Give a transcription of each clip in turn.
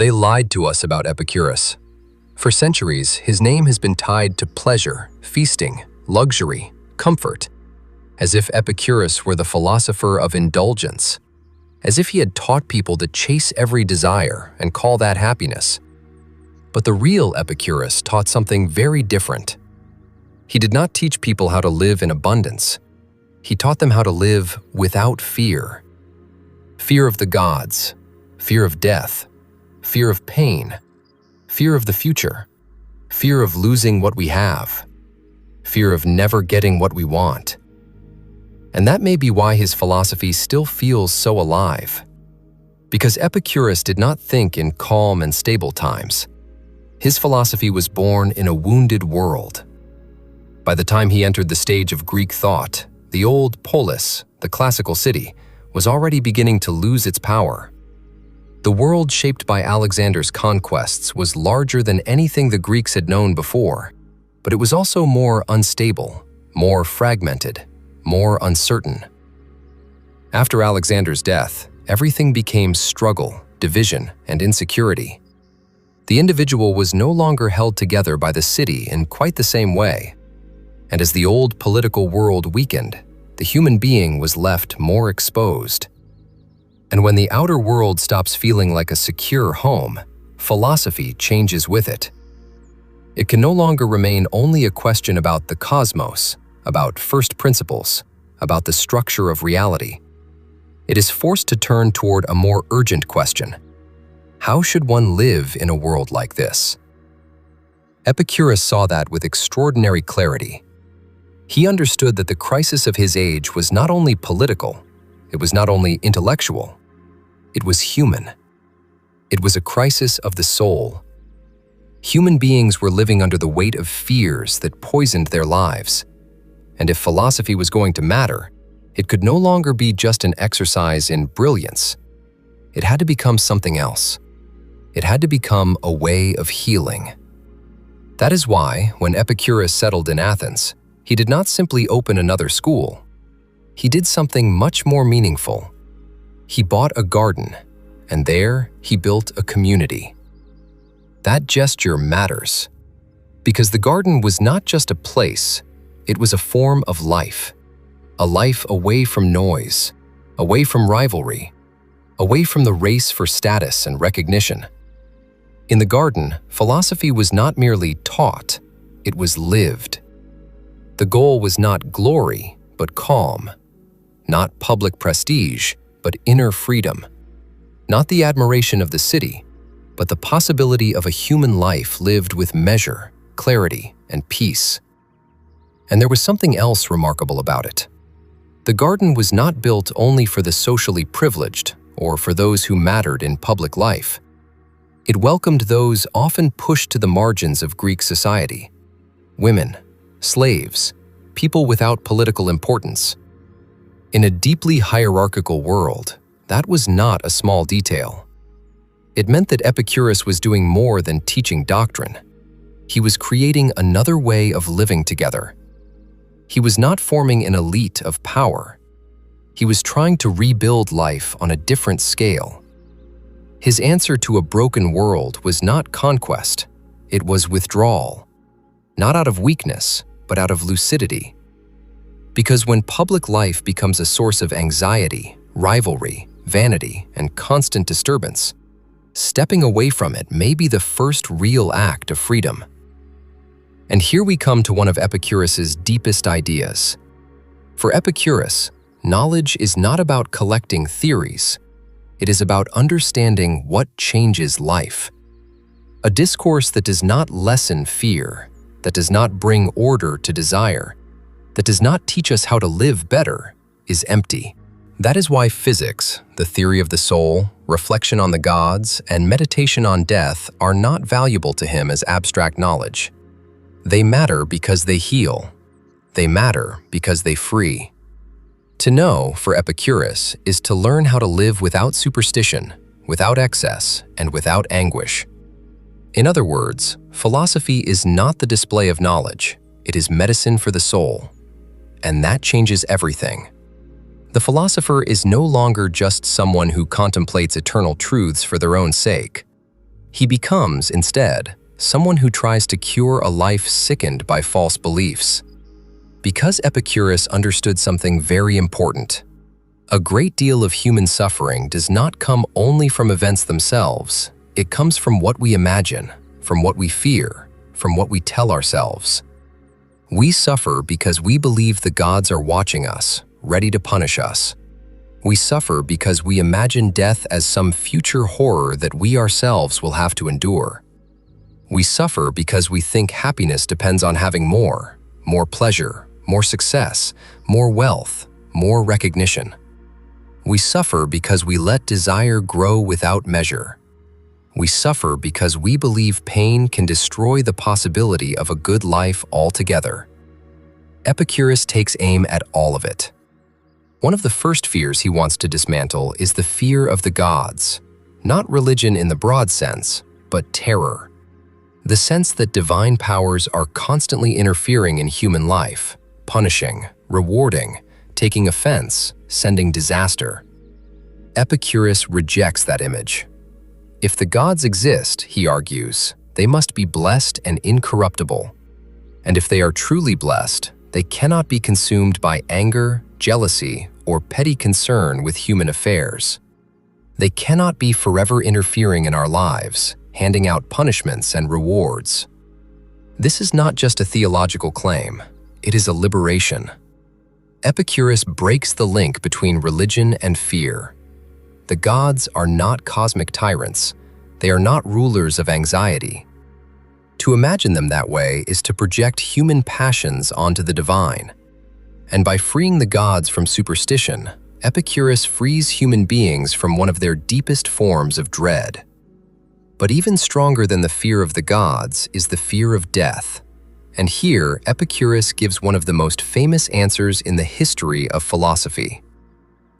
They lied to us about Epicurus. For centuries, his name has been tied to pleasure, feasting, luxury, comfort, as if Epicurus were the philosopher of indulgence, as if he had taught people to chase every desire and call that happiness. But the real Epicurus taught something very different. He did not teach people how to live in abundance. He taught them how to live without fear. Fear of the gods, fear of death, fear of pain, fear of the future, fear of losing what we have, fear of never getting what we want. And that may be why his philosophy still feels so alive. Because Epicurus did not think in calm and stable times. His philosophy was born in a wounded world. By the time he entered the stage of Greek thought, the old polis, the classical city, was already beginning to lose its power. The world shaped by Alexander's conquests was larger than anything the Greeks had known before, but it was also more unstable, more fragmented, more uncertain. After Alexander's death, everything became struggle, division, and insecurity. The individual was no longer held together by the city in quite the same way. And as the old political world weakened, the human being was left more exposed. And when the outer world stops feeling like a secure home, philosophy changes with it. It can no longer remain only a question about the cosmos, about first principles, about the structure of reality. It is forced to turn toward a more urgent question. How should one live in a world like this? Epicurus saw that with extraordinary clarity. He understood that the crisis of his age was not only political, it was not only intellectual, it was human. It was a crisis of the soul. Human beings were living under the weight of fears that poisoned their lives. And if philosophy was going to matter, it could no longer be just an exercise in brilliance. It had to become something else. It had to become a way of healing. That is why, when Epicurus settled in Athens, he did not simply open another school. He did something much more meaningful. He bought a garden, and there he built a community. That gesture matters, because the garden was not just a place, it was a form of life. A life away from noise, away from rivalry, away from the race for status and recognition. In the garden, philosophy was not merely taught, it was lived. The goal was not glory, but calm. Not public prestige, but inner freedom. Not the admiration of the city, but the possibility of a human life lived with measure, clarity, and peace. And there was something else remarkable about it. The garden was not built only for the socially privileged or for those who mattered in public life. It welcomed those often pushed to the margins of Greek society: women, slaves, people without political importance. In a deeply hierarchical world, that was not a small detail. It meant that Epicurus was doing more than teaching doctrine. He was creating another way of living together. He was not forming an elite of power. He was trying to rebuild life on a different scale. His answer to a broken world was not conquest, it was withdrawal. Not out of weakness, but out of lucidity. Because when public life becomes a source of anxiety, rivalry, vanity, and constant disturbance, stepping away from it may be the first real act of freedom. And here we come to one of Epicurus's deepest ideas. For Epicurus, knowledge is not about collecting theories. It is about understanding what changes life. A discourse that does not lessen fear, that does not bring order to desire, that does not teach us how to live better, is empty. That is why physics, the theory of the soul, reflection on the gods, and meditation on death are not valuable to him as abstract knowledge. They matter because they heal. They matter because they free. To know, for Epicurus, is to learn how to live without superstition, without excess, and without anguish. In other words, philosophy is not the display of knowledge, it is medicine for the soul. And that changes everything. The philosopher is no longer just someone who contemplates eternal truths for their own sake. He becomes, instead, someone who tries to cure a life sickened by false beliefs. Because Epicurus understood something very important. A great deal of human suffering does not come only from events themselves. It comes from what we imagine, from what we fear, from what we tell ourselves. We suffer because we believe the gods are watching us, ready to punish us. We suffer because we imagine death as some future horror that we ourselves will have to endure. We suffer because we think happiness depends on having more pleasure, more success, more wealth, more recognition. We suffer because we let desire grow without measure. We suffer because we believe pain can destroy the possibility of a good life altogether. Epicurus takes aim at all of it. One of the first fears he wants to dismantle is the fear of the gods, not religion in the broad sense, but terror. The sense that divine powers are constantly interfering in human life, punishing, rewarding, taking offense, sending disaster. Epicurus rejects that image. If the gods exist, he argues, they must be blessed and incorruptible. And if they are truly blessed, they cannot be consumed by anger, jealousy, or petty concern with human affairs. They cannot be forever interfering in our lives, handing out punishments and rewards. This is not just a theological claim, it is a liberation. Epicurus breaks the link between religion and fear. The gods are not cosmic tyrants. They are not rulers of anxiety. To imagine them that way is to project human passions onto the divine. And by freeing the gods from superstition, Epicurus frees human beings from one of their deepest forms of dread. But even stronger than the fear of the gods is the fear of death. And here, Epicurus gives one of the most famous answers in the history of philosophy.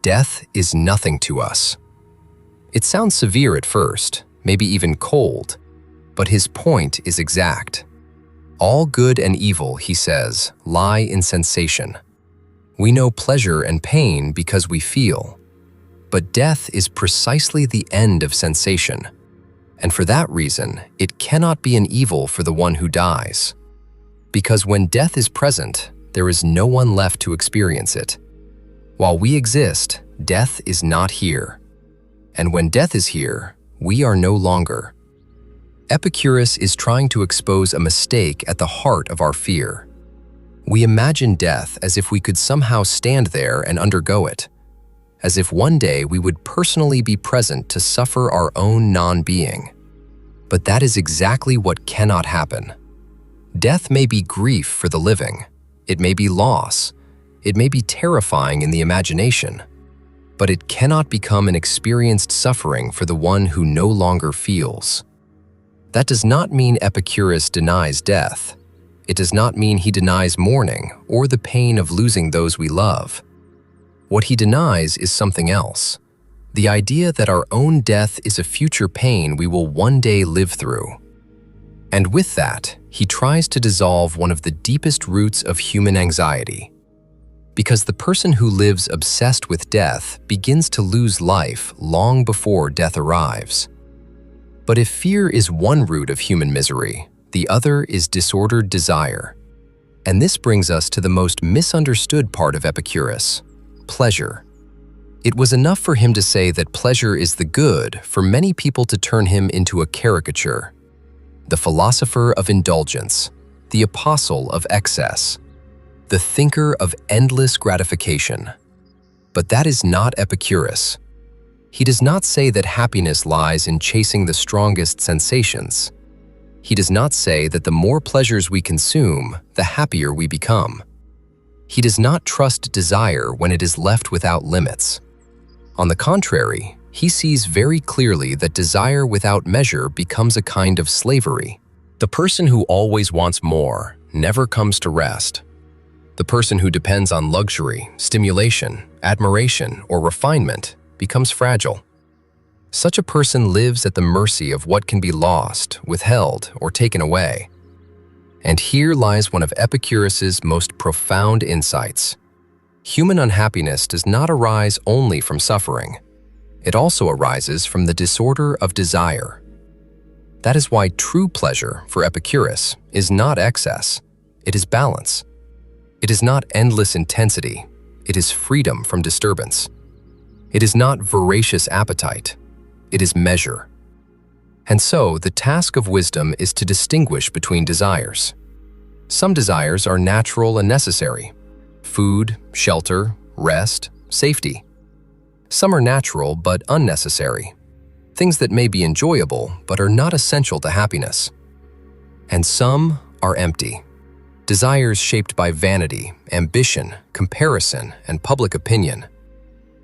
Death is nothing to us. It sounds severe at first, maybe even cold, but his point is exact. All good and evil, he says, lie in sensation. We know pleasure and pain because we feel. But death is precisely the end of sensation. And for that reason, it cannot be an evil for the one who dies. Because when death is present, there is no one left to experience it. While we exist, death is not here. And when death is here, we are no longer. Epicurus is trying to expose a mistake at the heart of our fear. We imagine death as if we could somehow stand there and undergo it, as if one day we would personally be present to suffer our own non-being. But that is exactly what cannot happen. Death may be grief for the living, it may be loss, it may be terrifying in the imagination, but it cannot become an experienced suffering for the one who no longer feels. That does not mean Epicurus denies death. It does not mean he denies mourning or the pain of losing those we love. What he denies is something else. The idea that our own death is a future pain we will one day live through. And with that, he tries to dissolve one of the deepest roots of human anxiety. Because the person who lives obsessed with death begins to lose life long before death arrives. But if fear is one root of human misery, the other is disordered desire. And this brings us to the most misunderstood part of Epicurus, pleasure. It was enough for him to say that pleasure is the good for many people to turn him into a caricature. The philosopher of indulgence, the apostle of excess, the thinker of endless gratification. But that is not Epicurus. He does not say that happiness lies in chasing the strongest sensations. He does not say that the more pleasures we consume, the happier we become. He does not trust desire when it is left without limits. On the contrary, he sees very clearly that desire without measure becomes a kind of slavery. The person who always wants more never comes to rest. The person who depends on luxury, stimulation, admiration, or refinement becomes fragile. Such a person lives at the mercy of what can be lost, withheld, or taken away. And here lies one of Epicurus's most profound insights. Human unhappiness does not arise only from suffering. It also arises from the disorder of desire. That is why true pleasure for Epicurus is not excess, it is balance. It is not endless intensity, it is freedom from disturbance. It is not voracious appetite, it is measure. And so, the task of wisdom is to distinguish between desires. Some desires are natural and necessary: food, shelter, rest, safety. Some are natural but unnecessary, things that may be enjoyable but are not essential to happiness. And some are empty, desires shaped by vanity, ambition, comparison, and public opinion.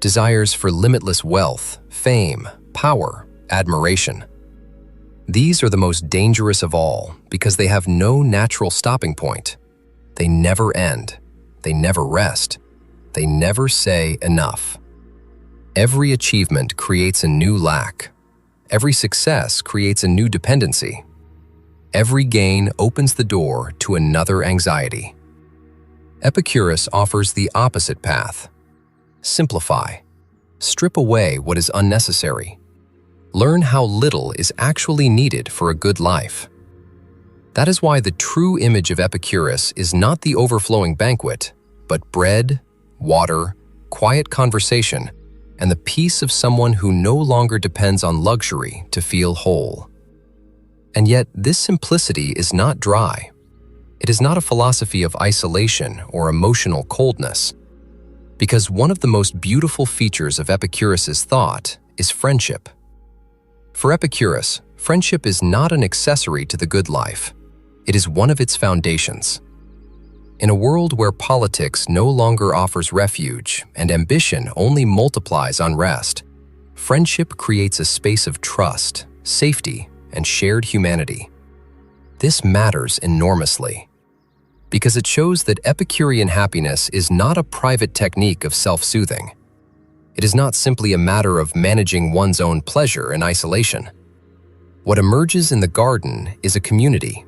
Desires for limitless wealth, fame, power, admiration. These are the most dangerous of all because they have no natural stopping point. They never end. They never rest. They never say enough. Every achievement creates a new lack. Every success creates a new dependency. Every gain opens the door to another anxiety. Epicurus offers the opposite path. Simplify. Strip away what is unnecessary. Learn how little is actually needed for a good life. That is why the true image of Epicurus is not the overflowing banquet, but bread, water, quiet conversation, and the peace of someone who no longer depends on luxury to feel whole. And yet, this simplicity is not dry. It is not a philosophy of isolation or emotional coldness, because one of the most beautiful features of Epicurus's thought is friendship. For Epicurus, friendship is not an accessory to the good life. It is one of its foundations. In a world where politics no longer offers refuge and ambition only multiplies unrest, friendship creates a space of trust, safety, and shared humanity. This matters enormously because it shows that Epicurean happiness is not a private technique of self-soothing. It is not simply a matter of managing one's own pleasure in isolation. What emerges in the garden is a community.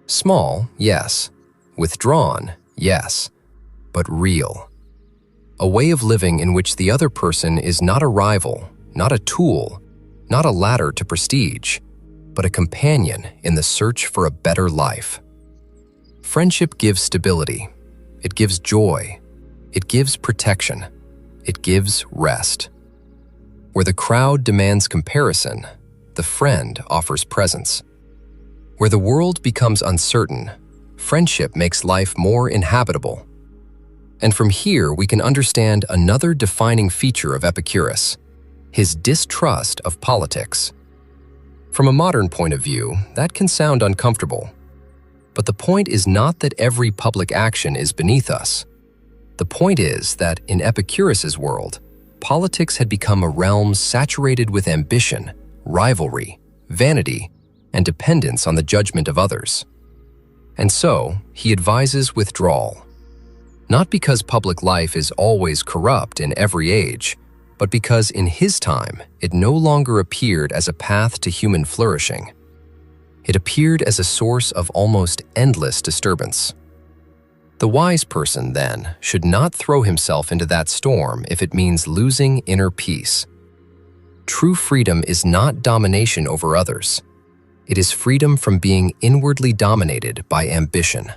Small, yes. Withdrawn, yes. But real. A way of living in which the other person is not a rival, not a tool, not a ladder to prestige, but a companion in the search for a better life. Friendship gives stability. It gives joy. It gives protection. It gives rest. Where the crowd demands comparison, the friend offers presence. Where the world becomes uncertain, friendship makes life more inhabitable. And from here, we can understand another defining feature of Epicurus, his distrust of politics. From a modern point of view, that can sound uncomfortable. But the point is not that every public action is beneath us. The point is that in Epicurus's world, politics had become a realm saturated with ambition, rivalry, vanity, and dependence on the judgment of others. And so, he advises withdrawal. Not because public life is always corrupt in every age, but because in his time, it no longer appeared as a path to human flourishing. It appeared as a source of almost endless disturbance. The wise person, then, should not throw himself into that storm if it means losing inner peace. True freedom is not domination over others. It is freedom from being inwardly dominated by ambition.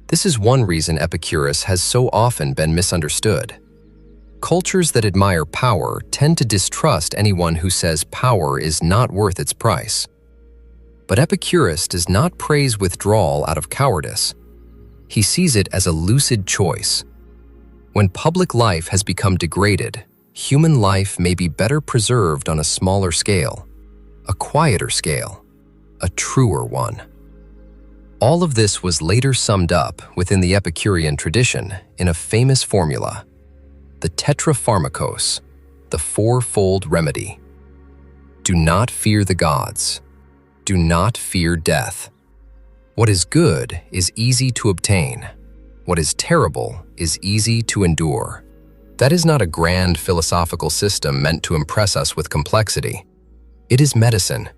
This is one reason Epicurus has so often been misunderstood. Cultures that admire power tend to distrust anyone who says power is not worth its price. But Epicurus does not praise withdrawal out of cowardice. He sees it as a lucid choice. When public life has become degraded, human life may be better preserved on a smaller scale, a quieter scale, a truer one. All of this was later summed up within the Epicurean tradition in a famous formula, the tetrapharmakos, the fourfold remedy. Do not fear the gods. Do not fear death. What is good is easy to obtain. What is terrible is easy to endure. That is not a grand philosophical system meant to impress us with complexity. It is medicine,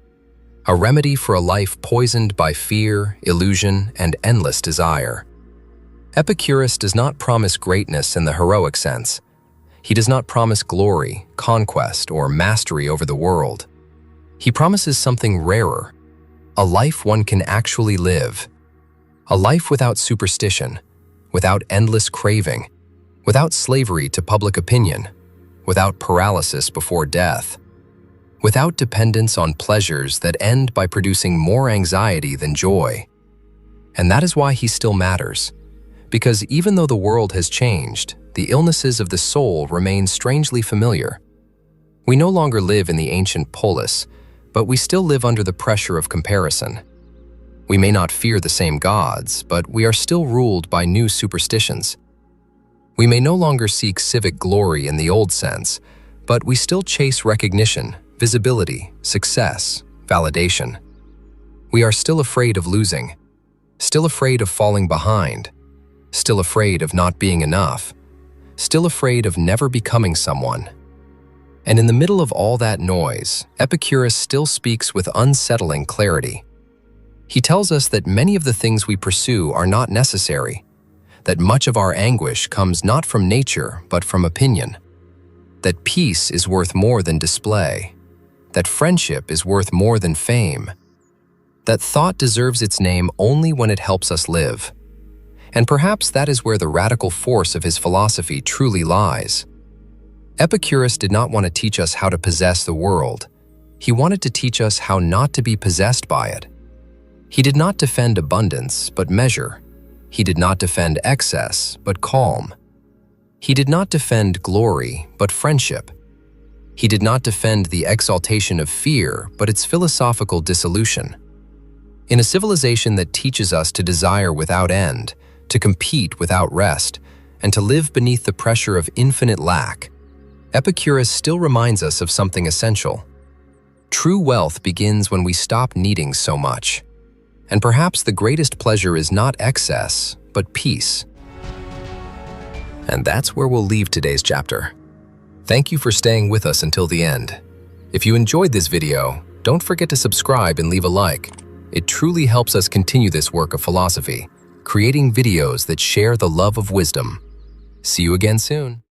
a remedy for a life poisoned by fear, illusion, and endless desire. Epicurus does not promise greatness in the heroic sense. He does not promise glory, conquest, or mastery over the world. He promises something rarer, a life one can actually live, a life without superstition, without endless craving, without slavery to public opinion, without paralysis before death, without dependence on pleasures that end by producing more anxiety than joy. And that is why he still matters, because even though the world has changed, the illnesses of the soul remain strangely familiar. We no longer live in the ancient polis, but we still live under the pressure of comparison. We may not fear the same gods, but we are still ruled by new superstitions. We may no longer seek civic glory in the old sense, but we still chase recognition, visibility, success, validation. We are still afraid of losing, still afraid of falling behind, still afraid of not being enough, still afraid of never becoming someone. And in the middle of all that noise, Epicurus still speaks with unsettling clarity. He tells us that many of the things we pursue are not necessary, that much of our anguish comes not from nature but from opinion, that peace is worth more than display, that friendship is worth more than fame, that thought deserves its name only when it helps us live. And perhaps that is where the radical force of his philosophy truly lies. Epicurus did not want to teach us how to possess the world. He wanted to teach us how not to be possessed by it. He did not defend abundance, but measure. He did not defend excess, but calm. He did not defend glory, but friendship. He did not defend the exaltation of fear, but its philosophical dissolution. In a civilization that teaches us to desire without end, to compete without rest, and to live beneath the pressure of infinite lack, Epicurus still reminds us of something essential. True wealth begins when we stop needing so much. And perhaps the greatest pleasure is not excess, but peace. And that's where we'll leave today's chapter. Thank you for staying with us until the end. If you enjoyed this video, don't forget to subscribe and leave a like. It truly helps us continue this work of philosophy, creating videos that share the love of wisdom. See you again soon.